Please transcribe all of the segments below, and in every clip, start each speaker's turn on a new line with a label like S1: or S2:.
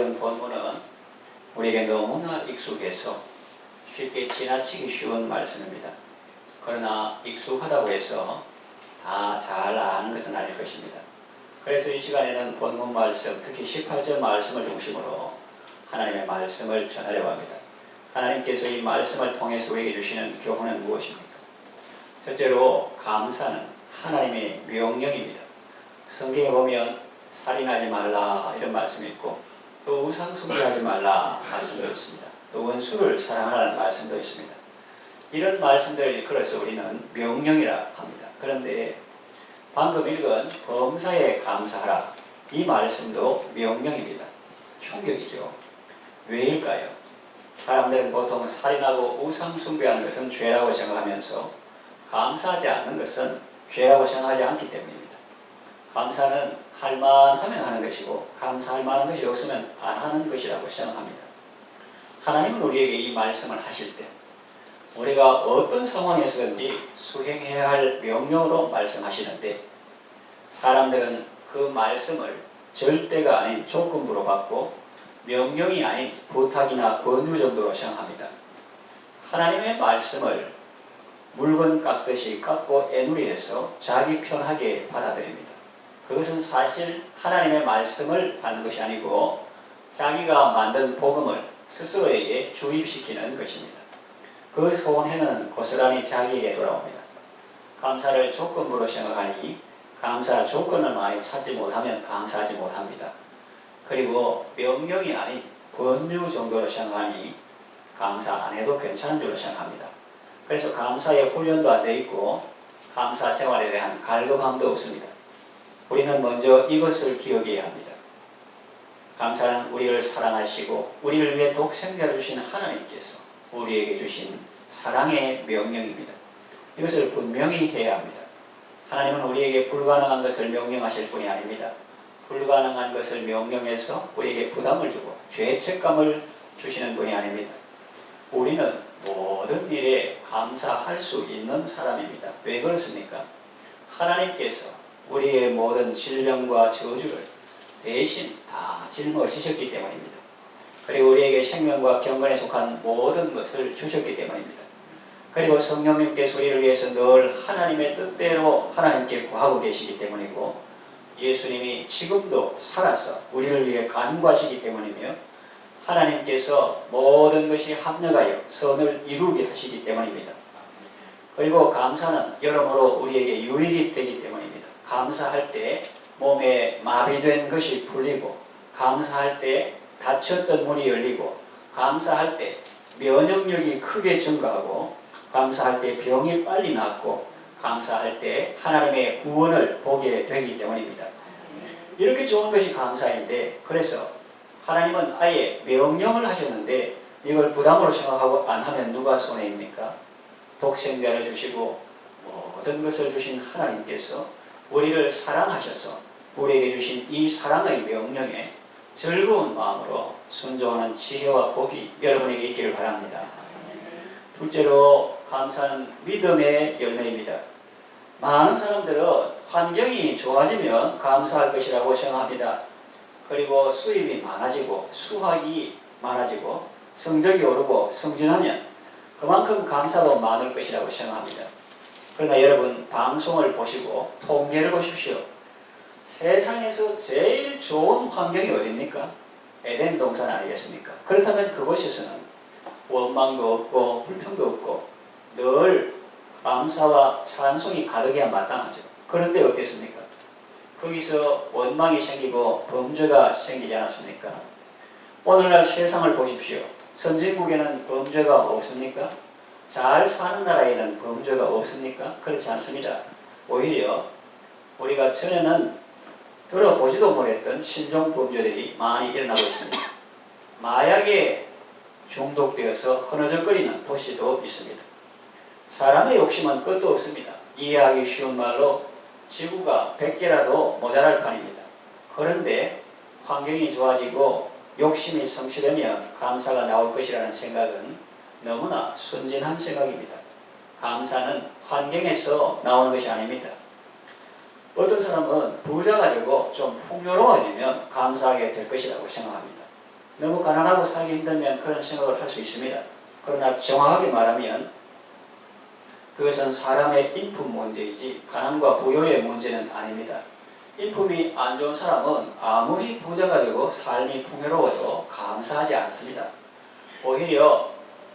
S1: 읽은 본문은 우리에게 너무나 익숙해서 쉽게 지나치기 쉬운 말씀입니다. 그러나 익숙하다고 해서 다 잘 아는 것은 아닐 것입니다. 그래서 이 시간에는 본문 말씀, 특히 18절 말씀을 중심으로 하나님의 말씀을 전하려고 합니다. 하나님께서 이 말씀을 통해서 우리에게 주시는 교훈은 무엇입니까? 첫째로 감사는 하나님의 명령입니다. 성경에 보면 살인하지 말라 이런 말씀이 있고 또 우상 숭배하지 말라 말씀도 있습니다. 또 원수를 사랑하라는 말씀도 있습니다. 이런 말씀들을 일컬어서 우리는 명령이라 합니다. 그런데 방금 읽은 범사에 감사하라 이 말씀도 명령입니다. 충격이죠. 왜일까요? 사람들은 보통 살인하고 우상 숭배하는 것은 죄라고 생각하면서 감사하지 않는 것은 죄라고 생각하지 않기 때문입니다. 감사는 할만하면 하는 것이고 감사할 만한 것이 없으면 안 하는 것이라고 생각합니다. 하나님은 우리에게 이 말씀을 하실 때 우리가 어떤 상황에서든지 수행해야 할 명령으로 말씀하시는데 사람들은 그 말씀을 절대가 아닌 조건부로 받고 명령이 아닌 부탁이나 권유 정도로 생각합니다. 하나님의 말씀을 물건 깎듯이 깎고 애누리해서 자기 편하게 받아들입니다. 그것은 사실 하나님의 말씀을 받는 것이 아니고 자기가 만든 복음을 스스로에게 주입시키는 것입니다. 그 손해는 고스란히 자기에게 돌아옵니다. 감사를 조건부로 생각하니 감사 조건을 많이 찾지 못하면 감사하지 못합니다. 그리고 명령이 아닌 권유 정도로 생각하니 감사 안 해도 괜찮은 줄로 생각합니다. 그래서 감사의 훈련도 안 돼 있고 감사 생활에 대한 갈급함도 없습니다. 우리는 먼저 이것을 기억해야 합니다. 감사는 우리를 사랑하시고 우리를 위해 독생자를 주신 하나님께서 우리에게 주신 사랑의 명령입니다. 이것을 분명히 해야 합니다. 하나님은 우리에게 불가능한 것을 명령하실 분이 아닙니다. 불가능한 것을 명령해서 우리에게 부담을 주고 죄책감을 주시는 분이 아닙니다. 우리는 모든 일에 감사할 수 있는 사람입니다. 왜 그렇습니까? 하나님께서 우리의 모든 질병과 저주를 대신 다 짊어지셨기 때문입니다. 그리고 우리에게 생명과 경건에 속한 모든 것을 주셨기 때문입니다. 그리고 성령님께서 우리를 위해서 늘 하나님의 뜻대로 하나님께 구하고 계시기 때문이고 예수님이 지금도 살아서 우리를 위해 간구하시기 때문이며 하나님께서 모든 것이 합력하여 선을 이루게 하시기 때문입니다. 그리고 감사는 여러모로 우리에게 유익이 되기 때문입니다. 감사할 때 몸에 마비된 것이 풀리고 감사할 때 닫혔던 문이 열리고 감사할 때 면역력이 크게 증가하고 감사할 때 병이 빨리 낫고 감사할 때 하나님의 구원을 보게 되기 때문입니다. 이렇게 좋은 것이 감사인데 그래서 하나님은 아예 명령을 하셨는데 이걸 부담으로 생각하고 안 하면 누가 손해입니까? 독생자를 주시고 모든 것을 주신 하나님께서 우리를 사랑하셔서 우리에게 주신 이 사랑의 명령에 즐거운 마음으로 순종하는 지혜와 복이 여러분에게 있기를 바랍니다. 둘째로 감사는 믿음의 열매입니다. 많은 사람들은 환경이 좋아지면 감사할 것이라고 생각합니다. 그리고 수입이 많아지고 수확이 많아지고 성적이 오르고 승진하면 그만큼 감사도 많을 것이라고 생각합니다. 그러나 여러분 방송을 보시고 통계를 보십시오. 세상에서 제일 좋은 환경이 어디입니까? 에덴 동산 아니겠습니까? 그렇다면 그곳에서는 원망도 없고 불평도 없고 늘 감사와 찬송이 가득해야 마땅하죠. 그런데 어땠습니까? 거기서 원망이 생기고 범죄가 생기지 않았습니까? 오늘날 세상을 보십시오. 선진국에는 범죄가 없습니까? 잘 사는 나라에는 범죄가 없습니까? 그렇지 않습니다. 오히려 우리가 전에는 들어보지도 못했던 신종 범죄들이 많이 일어나고 있습니다. 마약에 중독되어서 흐느적거리는 도시도 있습니다. 사람의 욕심은 끝도 없습니다. 이해하기 쉬운 말로 지구가 100개라도 모자랄 판입니다. 그런데 환경이 좋아지고 욕심이 성취되면 감사가 나올 것이라는 생각은 너무나 순진한 생각입니다. 감사는 환경에서 나오는 것이 아닙니다. 어떤 사람은 부자가 되고 좀 풍요로워지면 감사하게 될 것이라고 생각합니다. 너무 가난하고 살기 힘들면 그런 생각을 할 수 있습니다. 그러나 정확하게 말하면 그것은 사람의 인품 문제이지 가난과 부여의 문제는 아닙니다. 인품이 안 좋은 사람은 아무리 부자가 되고 삶이 풍요로워도 감사하지 않습니다. 오히려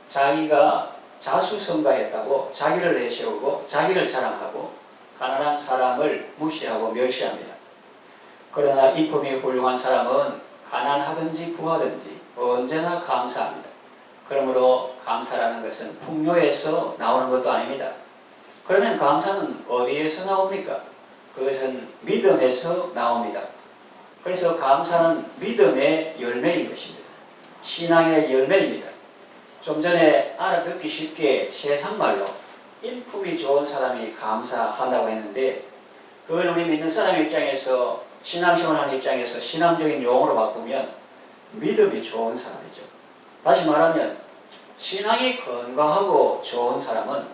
S1: 자기가 자수성가했다고 자기를 내세우고 자기를 자랑하고 가난한 사람을 무시하고 멸시합니다. 그러나 인품이 훌륭한 사람은 가난하든지 부하든지 언제나 감사합니다. 그러므로 감사라는 것은 풍요에서 나오는 것도 아닙니다. 그러면 감사는 어디에서 나옵니까? 그것은 믿음에서 나옵니다. 그래서 감사는 믿음의 열매인 것입니다. 신앙의 열매입니다. 좀 전에 알아듣기 쉽게 세상말로 인품이 좋은 사람이 감사한다고 했는데 그걸 우리 믿는 사람 입장에서 신앙생활하는 입장에서 신앙적인 용어로 바꾸면 믿음이 좋은 사람이죠. 다시 말하면 신앙이 건강하고 좋은 사람은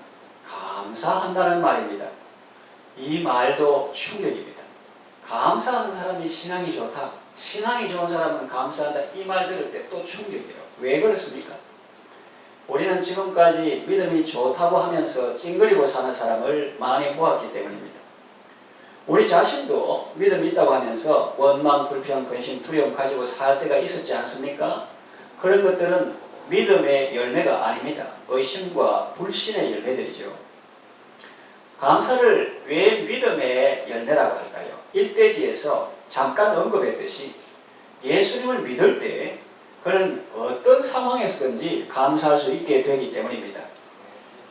S1: 감사한다는 말입니다. 이 말도 충격입니다. 감사하는 사람이 신앙이 좋다. 신앙이 좋은 사람은 감사한다. 이 말 들을 때 또 충격이에요. 왜 그렇습니까? 우리는 지금까지 믿음이 좋다고 하면서 찡그리고 사는 사람을 많이 보았기 때문입니다. 우리 자신도 믿음이 있다고 하면서 원망, 불평, 근심, 두려움 가지고 살 때가 있었지 않습니까? 그런 것들은 믿음의 열매가 아닙니다. 의심과 불신의 열매들이죠. 감사를 왜 믿음의 열매라고 할까요? 일대지에서 잠깐 언급했듯이 예수님을 믿을 때 그는 어떤 상황에서든지 감사할 수 있게 되기 때문입니다.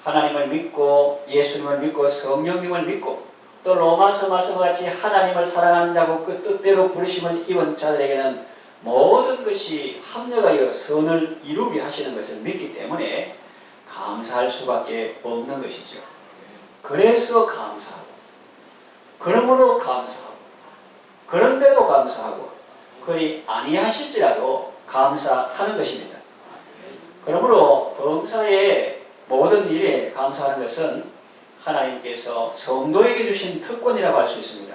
S1: 하나님을 믿고 예수님을 믿고 성령님을 믿고 또 로마서 말씀과 같이 하나님을 사랑하는 자고 그 뜻대로 부르심을 입은 자들에게는 모든 것이 합력하여 선을 이루게 하시는 것을 믿기 때문에 감사할 수밖에 없는 것이죠. 그래서 감사하고 그러므로 감사하고 그런데도 감사하고 그리 아니하실지라도 감사하는 것입니다. 그러므로 범사의 모든 일에 감사하는 것은 하나님께서 성도에게 주신 특권이라고 할 수 있습니다.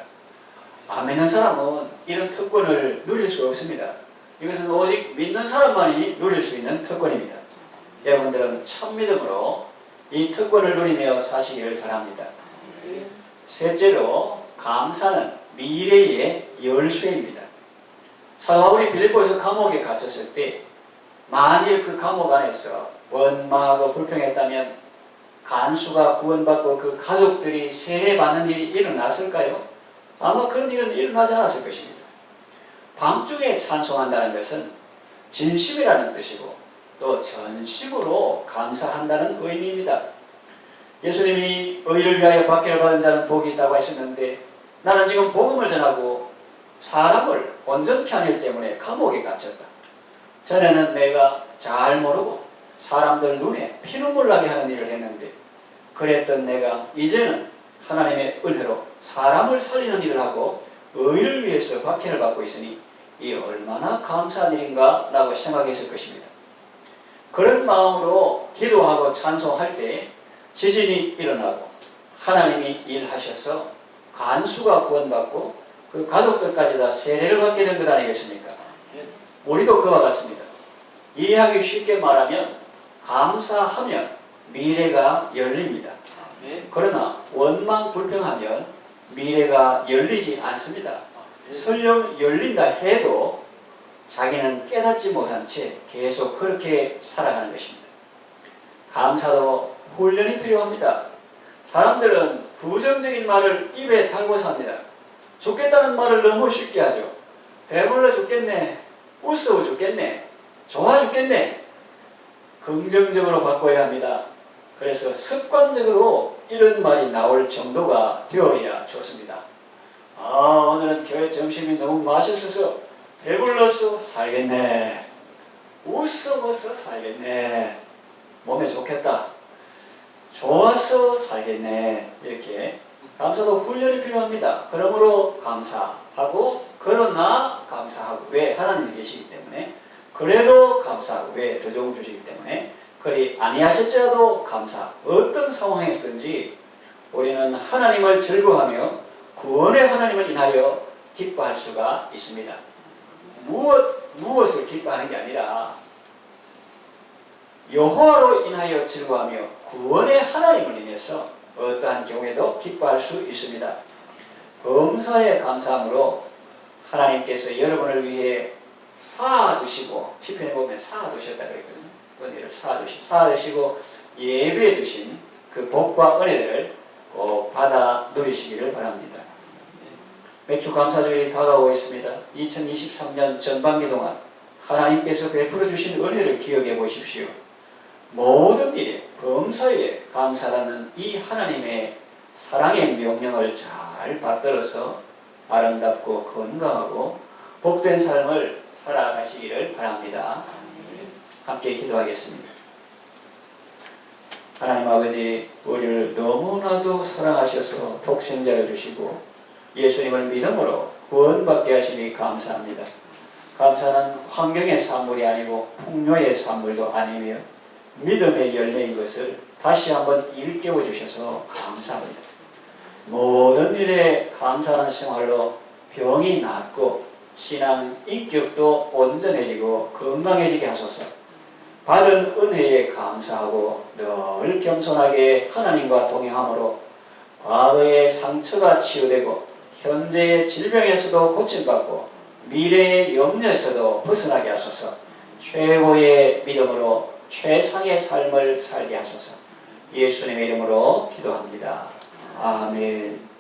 S1: 안 믿는 사람은 이런 특권을 누릴 수 없습니다. 이것은 오직 믿는 사람만이 누릴 수 있는 특권입니다. 여러분들은 참 믿음으로 이 특권을 누리며 사시기를 바랍니다. 셋째로 감사는 미래의 열쇠입니다. 사도 바울이 빌립보에서 감옥에 갇혔을 때 만일 그 감옥 안에서 원망하고 불평했다면 간수가 구원받고 그 가족들이 세례받는 일이 일어났을까요? 아마 그런 일은 일어나지 않았을 것입니다. 밤중에 찬송한다는 것은 진심이라는 뜻이고 또 전심으로 감사한다는 의미입니다. 예수님이 의를 위하여 박해를 받은 자는 복이 있다고 하셨는데 나는 지금 복음을 전하고 사람을 온전케 하는 일 때문에 감옥에 갇혔다. 전에는 내가 잘 모르고 사람들 눈에 피눈물 나게 하는 일을 했는데 그랬던 내가 이제는 하나님의 은혜로 사람을 살리는 일을 하고 의를 위해서 박해를 받고 있으니 이 얼마나 감사한 일인가 라고 생각했을 것입니다. 그런 마음으로 기도하고 찬송할 때 지진이 일어나고 하나님이 일하셔서 간수가 구원받고 그 가족들까지 다 세례를 받게 된 것 아니겠습니까? 우리도 그와 같습니다. 이해하기 쉽게 말하면 감사하면 미래가 열립니다. 그러나 원망 불평하면 미래가 열리지 않습니다. 설령 열린다 해도 자기는 깨닫지 못한 채 계속 그렇게 살아가는 것입니다. 감사도 훈련이 필요합니다. 사람들은 부정적인 말을 입에 달고 삽니다. 죽겠다는 말을 너무 쉽게 하죠. 배불러 죽겠네, 웃어 죽겠네, 좋아 죽겠네. 긍정적으로 바꿔야 합니다. 그래서 습관적으로 이런 말이 나올 정도가 되어야 좋습니다. 오늘은 교회 점심이 너무 맛있어서 배불러서 살겠네, 웃어서 살겠네, 몸에 좋겠다, 좋아서 살겠네. 이렇게 감사도 훈련이 필요합니다. 그러므로 감사하고 그러나 감사하고 왜? 하나님이 계시기 때문에. 그래도 감사하고 왜? 더 좋은 주시기 때문에. 그리 아니하실지라도 감사. 어떤 상황에서든지 우리는 하나님을 즐거워하며 구원의 하나님을 인하여 기뻐할 수가 있습니다. 무엇 무엇을 기뻐하는 게 아니라 여호와로 인하여 즐거워하며 구원의 하나님을 인해서 어떠한 경우에도 기뻐할 수 있습니다. 범사에 감사함으로 하나님께서 여러분을 위해 쌓아두시고, 시편에 보면 쌓아두셨다 그랬거든요. 은혜를 쌓아두시고 예배해 두신 그 복과 은혜들을 꼭 받아 누리시기를 바랍니다. 맥주 감사주일이 다가오고 있습니다. 2023년 전반기 동안 하나님께서 베풀어 주신 은혜를 기억해 보십시오. 모든 일에 범사에 감사라는 이 하나님의 사랑의 명령을 잘 받들어서 아름답고 건강하고 복된 삶을 살아가시기를 바랍니다. 함께 기도하겠습니다. 하나님 아버지, 우리를 너무나도 사랑하셔서 독생자를 주시고 예수님을 믿음으로 구원받게 하시니 감사합니다. 감사는 환경의 산물이 아니고 풍요의 산물도 아니며 믿음의 열매인 것을 다시 한번 일깨워 주셔서 감사합니다. 모든 일에 감사하는 생활로 병이 낫고 신앙 인격도 온전해지고 건강해지게 하소서. 받은 은혜에 감사하고 늘 겸손하게 하나님과 동행함으로 과거의 상처가 치유되고 현재의 질병에서도 고침받고 미래의 염려에서도 벗어나게 하소서. 최고의 믿음으로 최상의 삶을 살게 하소서. 예수님의 이름으로 기도합니다. 아멘.